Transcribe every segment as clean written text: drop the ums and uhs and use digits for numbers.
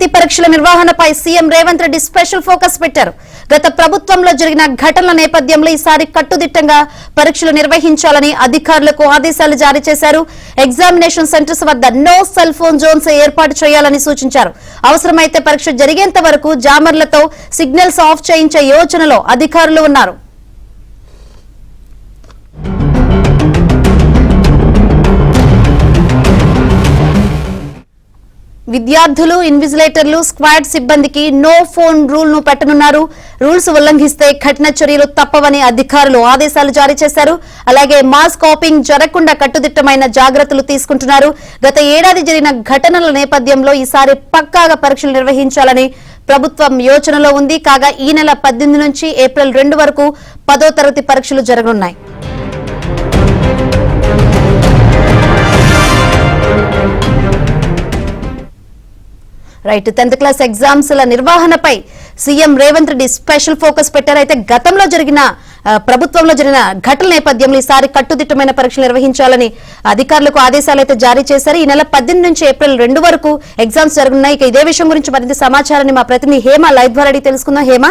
తరగతి పరీక్షల నిర్వహణపై CM Revanth Reddy special focus పెట్టారు. గత ప్రభుత్వంలో జరిగిన ఘటనల నేపథ్యంలో ఈసారి కట్టుదిట్టంగా పరీక్షలు నిర్వహించాలని అధికారులకు ఆదేశాలు జారీ చేశారు. ఎగ్జామినేషన్ సెంటర్స్ వద్ద నో సెల్ ఫోన్ జోన్స్ ఏర్పాటు చేయాలని సూచించారు. అవసరమైతే పరీక్ష జరిగేంత వరకు జామర్లతో సిగ్నల్స్ ఆఫ్ చేయించే యోచనలో అధికారులు ఉన్నారు. విద్యార్థులు, ఇన్విజిలేటర్లు, స్క్వాడ్ సిబ్బందికి నో ఫోన్ రూల్ ను పెట్టనున్నారు. రూల్స్ ఉల్లంఘిస్తే కఠిన చర్యలు తప్పవని అధికారులు ఆదేశాలు జారీ చేశారు. అలాగే మాస్ కాపింగ్ జరగకుండా కట్టుదిట్టమైన జాగ్రత్తలు తీసుకుంటున్నారు. గత ఏడాది జరిగిన ఘటనల నేపథ్యంలో ఈసారి పక్కాగా పరీక్షలు నిర్వహించాలని ప్రభుత్వం యోచనలో ఉంది. కాగా ఈ నెల 18 నుంచి ఏప్రిల్ 2 వరకు 10వ తరగతి పరీక్షలు జరగనున్నాయి. రైట్, 10th క్లాస్ ఎగ్జామ్స్ ల నిర్వహణపై CM Revanth Reddy special focus పెట్టారు. అయితే గతంలో ప్రభుత్వంలో జరిగిన ఘటన నేపథ్యంలో ఈసారి కట్టుదిట్టమైన పరీక్షలు నిర్వహించాలని అధికారులకు ఆదేశాలు అయితే జారీ చేశారు. ఈ నెల 18 నుంచి ఏప్రిల్ 2 వరకు ఎగ్జామ్స్ జరగనున్నాయి. ఇక ఇదే విషయం గురించి మరింత సమాచారాన్ని మా ప్రతినిధి హేమ లైవ్ ద్వారా అడిగి తెలుసుకుందాం. హేమ,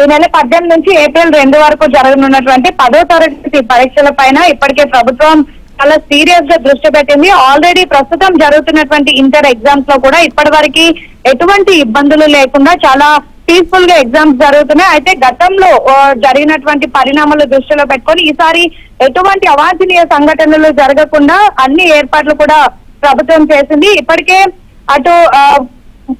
ఈ నెల 18 నుంచి ఏప్రిల్ 2 వరకు జరగనున్నటువంటి 10వ తరగతి పరీక్షల పైన ఇప్పటికే ప్రభుత్వం చాలా సీరియస్ గా దృష్టి పెట్టింది. ఆల్రెడీ ప్రస్తుతం జరుగుతున్నటువంటి ఇంటర్ ఎగ్జామ్స్ లో కూడా ఇప్పటి వరకు ఎటువంటి ఇబ్బందులు లేకుండా చాలా పీస్ఫుల్ గా ఎగ్జామ్స్ జరుగుతున్నాయి. అయితే గతంలో జరిగినటువంటి పరిణామాలు దృష్టిలో పెట్టుకొని ఈసారి ఎటువంటి అవాంఛనీయ సంఘటనలు జరగకుండా అన్ని ఏర్పాట్లు కూడా ప్రభుత్వం చేసింది. ఇప్పటికే అటు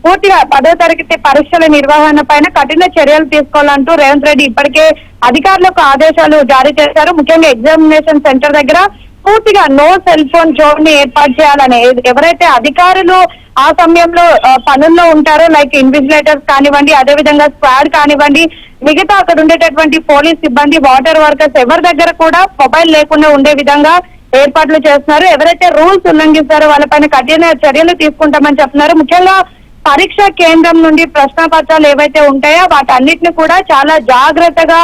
పూర్తిగా 10వ తరగతి పరీక్షల నిర్వహణ పైన కఠిన చర్యలు తీసుకోవాలంటూ రేవంత్ రెడ్డి ఇప్పటికే అధికారులకు ఆదేశాలు జారీ చేశారు. ముఖ్యంగా ఎగ్జామినేషన్ సెంటర్ దగ్గర పూర్తిగా నో సెల్ ఫోన్ జోన్ ని ఏర్పాటు చేయాలని, ఎవరైతే అధికారులు ఆ సమయంలో పనుల్లో ఉంటారో లైక్ ఇన్విజిలేటర్స్ కానివ్వండి, అదేవిధంగా స్క్వాడ్ కానివ్వండి, మిగతా అక్కడ ఉండేటటువంటి పోలీస్ సిబ్బంది, వాటర్ వర్కర్స్ ఎవరి దగ్గర కూడా మొబైల్ లేకుండా ఉండే విధంగా ఏర్పాట్లు చేస్తున్నారు. ఎవరైతే రూల్స్ ఉల్లంఘిస్తారో వాళ్ళపైన కఠిన చర్యలు తీసుకుంటామని చెప్తున్నారు. ముఖ్యంగా పరీక్షా కేంద్రం నుండి ప్రశ్నపత్రాలు ఏవైతే ఉంటాయో వాటన్నిటిని కూడా చాలా జాగ్రత్తగా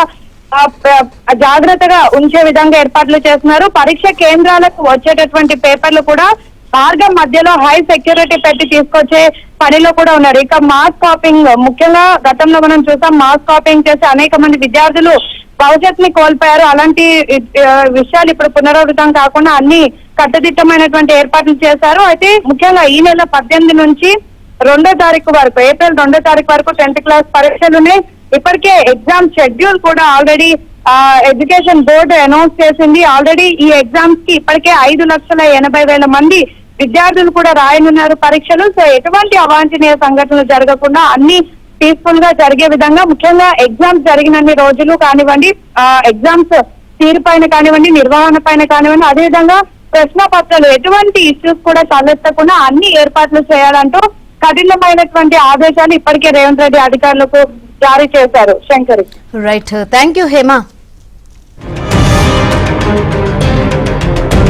ఉంచే విధంగా ఏర్పాట్లు చేస్తున్నారు. పరీక్ష కేంద్రాలకు వచ్చేటటువంటి పేపర్లు కూడా మార్గం మధ్యలో హై సెక్యూరిటీ పెట్టి తీసుకొచ్చే పనిలో కూడా ఉన్నారు. ఇక మాస్ కాపింగ్, ముఖ్యంగా గతంలో మనం చూసాం మాస్ కాపింగ్ చేసి అనేక మంది విద్యార్థులు భవిష్యత్ ని కోల్పోయారు. అలాంటి విషయాలు ఇప్పుడు పునరావృతం కాకుండా అన్ని కట్టుదిట్టమైనటువంటి ఏర్పాట్లు చేశారు. అయితే ముఖ్యంగా ఈ నెల 18 నుంచి 2వ తారీఖు వరకు, ఏప్రిల్ 2వ తారీఖు వరకు 10th క్లాస్ పరీక్షలున్నాయి. ఇప్పటికే ఎగ్జామ్ షెడ్యూల్ కూడా ఆల్రెడీ ఎడ్యుకేషన్ బోర్డు అనౌన్స్ చేసింది. ఆల్రెడీ ఈ ఎగ్జామ్స్ కి ఇప్పటికే 5,80,000 మంది విద్యార్థులు కూడా రాయనున్నారు పరీక్షలు. సో ఎటువంటి అవాంఛనీయ సంఘటనలు జరగకుండా అన్ని పీస్ఫుల్ గా జరిగే విధంగా, ముఖ్యంగా ఎగ్జామ్స్ జరిగినన్ని రోజులు కానివ్వండి, ఎగ్జామ్స్ తీరు పైన కానివ్వండి, నిర్వహణ పైన కానివ్వండి, అదేవిధంగా ప్రశ్న పత్రాలు ఎటువంటి ఇష్యూస్ కూడా తలెత్తకుండా అన్ని ఏర్పాట్లు చేయాలంటూ కఠినమైనటువంటి ఆదేశాలు ఇప్పటికే రేవంత్ రెడ్డి అధికారులకు జారీ చేశారు. Shankari, right, thank you Hema.